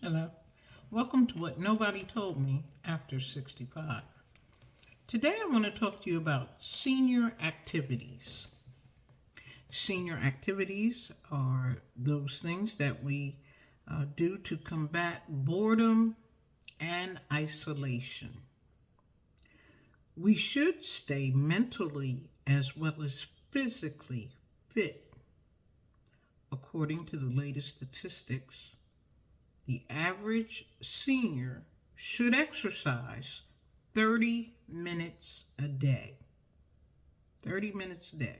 Hello. Welcome to What Nobody Told Me After 65. Today I want to talk to you about senior activities. Senior activities are those things that we do to combat boredom and isolation. We should stay mentally as well as physically fit. According to the latest statistics, the average senior should exercise 30 minutes a day. 30 minutes a day.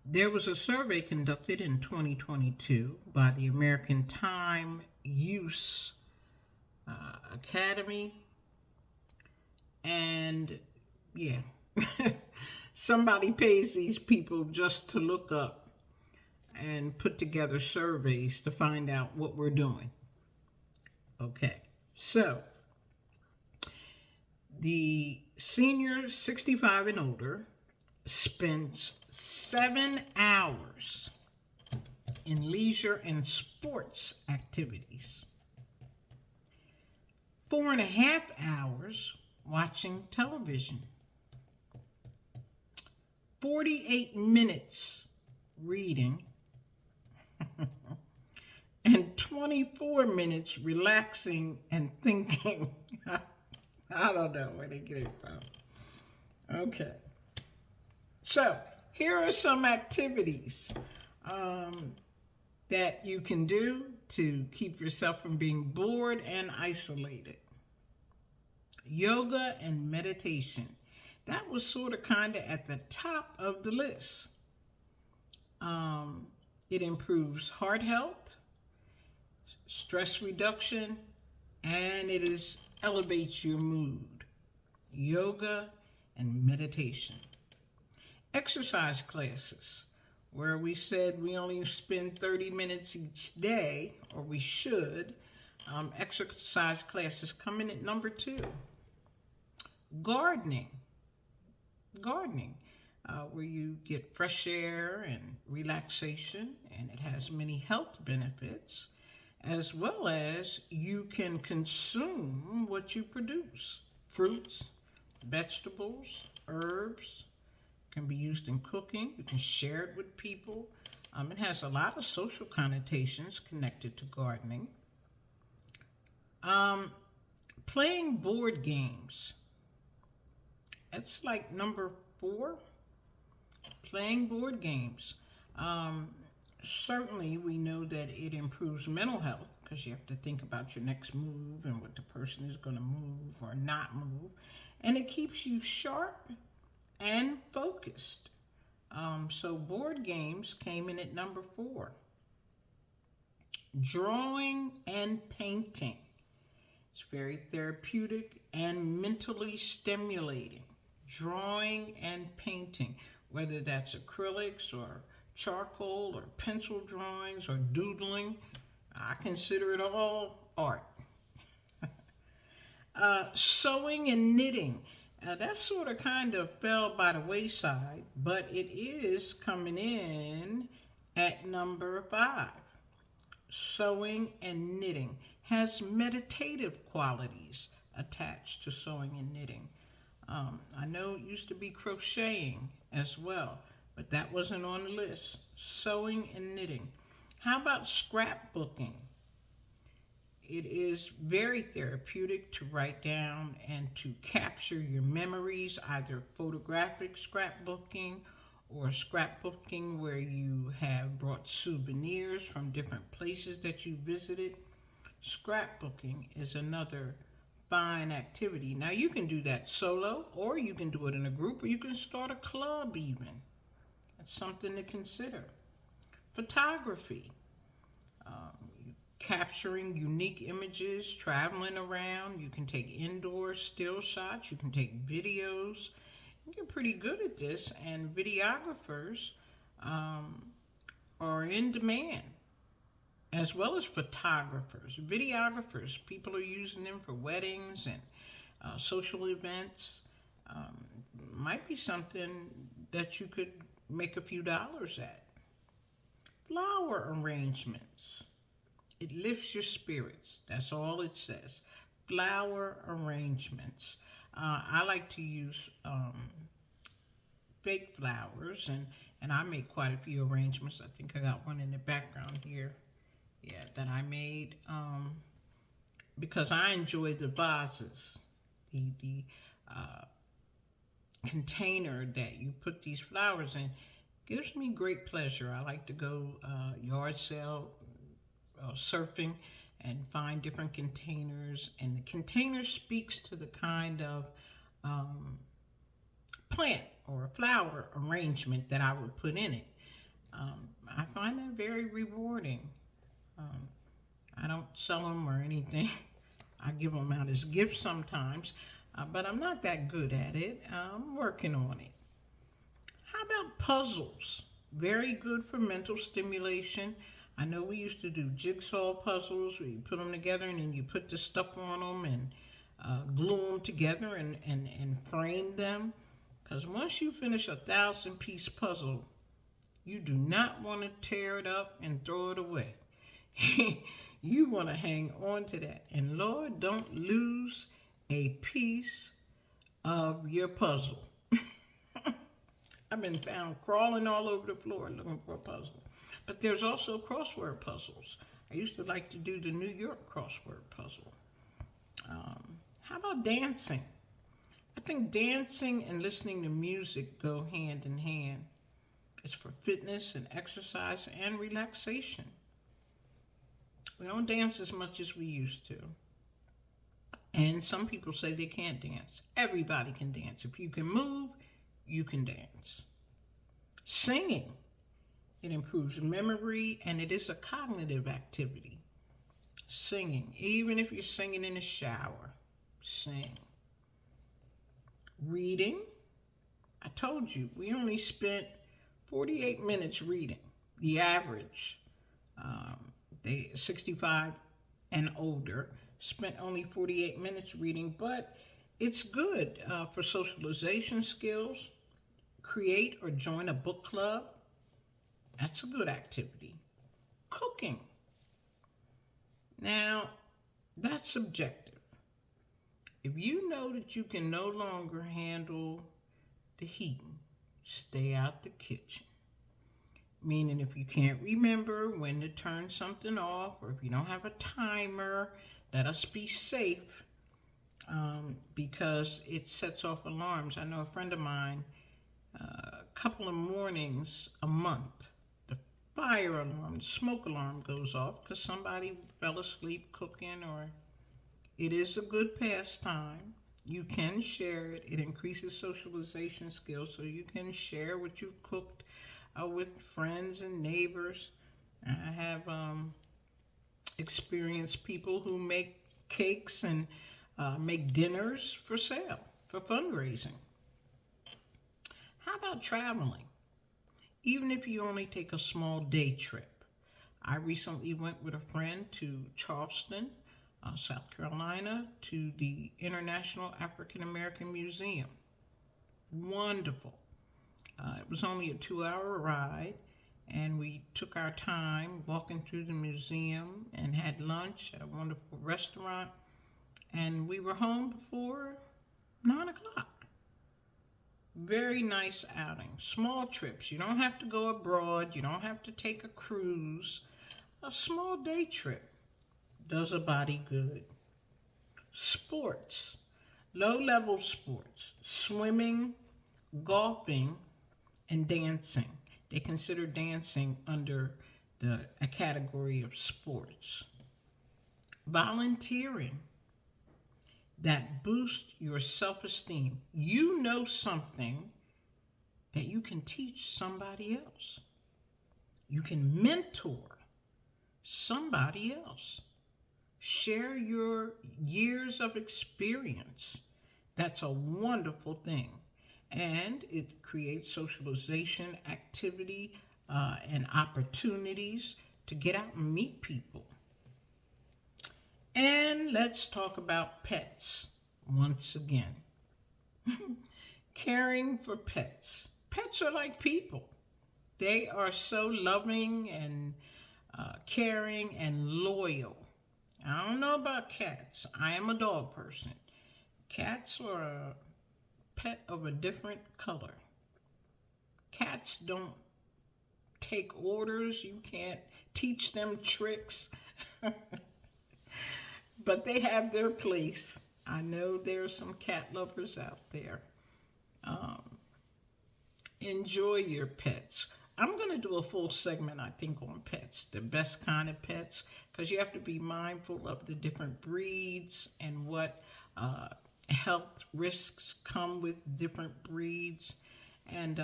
There was a survey conducted in 2022 by the American Time Use Academy, and yeah, somebody pays these people just to look up and put together surveys to find out what we're doing. Okay, so the senior 65 and older spends 7 hours in leisure and sports activities, 4.5 hours watching television, 48 minutes reading, and 24 minutes relaxing and thinking. I don't know where they get it from. Okay. So, here are some activities that you can do to keep yourself from being bored and isolated. Yoga and meditation. That was sort of kind of at the top of the list. It improves heart health, stress reduction, and elevates your mood. Yoga and meditation. Exercise classes, where we said we only spend 30 minutes each day, or we should. Exercise classes come in at number 2. Gardening, where you get fresh air and relaxation, and it has many health benefits, as well as you can consume what you produce. Fruits, vegetables, herbs can be used in cooking. You can share it with people. It has a lot of social connotations connected to gardening. Playing board games. That's like number 4. Playing board games. Certainly, we know that it improves mental health because you have to think about your next move and what the person is going to move or not move. And it keeps you sharp and focused. So board games came in at number 4. Drawing and painting. It's very therapeutic and mentally stimulating. Drawing and painting, whether that's acrylics or charcoal or pencil drawings or doodling, I consider it all art. Sewing and knitting. That sort of kind of fell by the wayside, but it is coming in at number 5. Sewing and knitting has meditative qualities attached to sewing and knitting. I know it used to be crocheting as well, but that wasn't on the list. Sewing and knitting. How about scrapbooking? It is very therapeutic to write down and to capture your memories, either photographic scrapbooking or scrapbooking where you have brought souvenirs from different places that you visited. Scrapbooking is another fine activity. Now, you can do that solo, or you can do it in a group, or you can start a club even. That's something to consider. Photography. Capturing unique images, traveling around. You can take indoor still shots. You can take videos. You get pretty good at this, and videographers are in demand, as well as photographers. Videographers, people are using them for weddings and social events. Might be something that you could make a few dollars at. Flower arrangements. It lifts your spirits. That's all it says. Flower arrangements. I like to use fake flowers, and I make quite a few arrangements. I think I got one in the background here. Yeah, that I made because I enjoy the vases, the container that you put these flowers in gives me great pleasure. I like to go yard sale, surfing, and find different containers. And the container speaks to the kind of plant or flower arrangement that I would put in it. I find that very rewarding. Um, I don't sell them or anything. I give them out as gifts sometimes, but I'm not that good at it. I'm working on it. How about puzzles? Very good for mental stimulation. I know we used to do jigsaw puzzles where you put them together and then you put the stuff on them and glue them together and frame them. Because once you finish a 1,000-piece puzzle, you do not want to tear it up and throw it away. You want to hang on to that. And Lord, don't lose a piece of your puzzle. I've been found crawling all over the floor looking for a puzzle. But there's also crossword puzzles. I used to like to do the New York crossword puzzle. How about dancing? I think dancing and listening to music go hand in hand. It's for fitness and exercise and relaxation. We don't dance as much as we used to. And some people say they can't dance. Everybody can dance. If you can move, you can dance. Singing. It improves memory and it is a cognitive activity. Singing. Even if you're singing in the shower, sing. Reading. I told you, we only spent 48 minutes reading. The average, they 65 and older, spent only 48 minutes reading, but it's good for socialization skills. Create or join a book club. That's a good activity. Cooking. Now, that's subjective. If you know that you can no longer handle the heating, stay out the kitchen. Meaning if you can't remember when to turn something off, or if you don't have a timer, let us be safe because it sets off alarms. I know a friend of mine, a couple of mornings a month, the fire alarm, the smoke alarm goes off because somebody fell asleep cooking, or it is a good pastime. You can share it. It increases socialization skills, so you can share what you've cooked with friends and neighbors. I have experienced people who make cakes and make dinners for sale, for fundraising. How about traveling? Even if you only take a small day trip. I recently went with a friend to Charleston, South Carolina, to the International African American Museum. Wonderful. It was only a 2-hour ride, and we took our time walking through the museum and had lunch at a wonderful restaurant, and we were home before 9 o'clock. Very nice outing. Small trips. You don't have to go abroad. You don't have to take a cruise. A small day trip does a body good. Sports. Low-level sports. Swimming, golfing, and dancing. They consider dancing under a category of sports. Volunteering. That boosts your self-esteem. You know something that you can teach somebody else. You can mentor somebody else. Share your years of experience. That's a wonderful thing. And it creates socialization, activity, and opportunities to get out and meet people. And let's talk about pets once again. Caring for pets. Pets are like people. They are so loving and caring, and loyal. I don't know about cats. I am a dog person. Cats are a pet of a different color. Cats don't take orders. You can't teach them tricks, but they have their place. I know there's some cat lovers out there. Um, Enjoy your pets. I'm going to do a full segment, I think, on pets, the best kind of pets, because you have to be mindful of the different breeds and what uh, health risks come with different breeds. And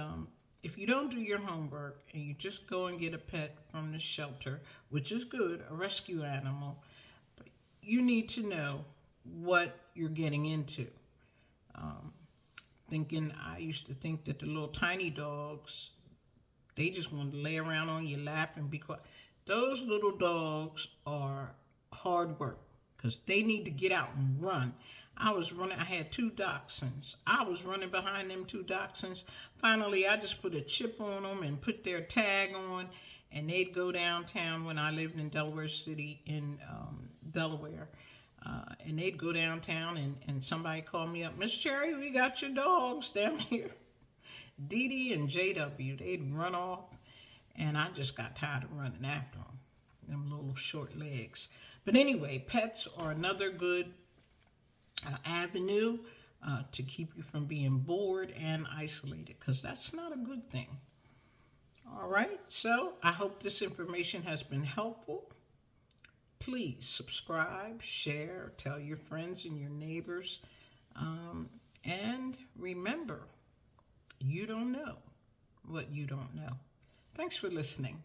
if you don't do your homework and you just go and get a pet from the shelter, which is good, a rescue animal, you need to know what you're getting into. Um, I used to think that the little tiny dogs, they just want to lay around on your lap and be quiet. Those little dogs are hard work because they need to get out and run. I had two dachshunds. I was running behind them two dachshunds. Finally, I just put a chip on them and put their tag on, and they'd go downtown when I lived in Delaware City in Delaware. And they'd go downtown, and somebody called me up, Miss Cherry, we got your dogs down here. Dee Dee and JW, they'd run off, and I just got tired of running after them little short legs. But anyway, pets are another good avenue to keep you from being bored and isolated, because that's not a good thing. All right, so I hope this information has been helpful. Please subscribe, share, tell your friends and your neighbors. And remember, you don't know what you don't know. Thanks for listening.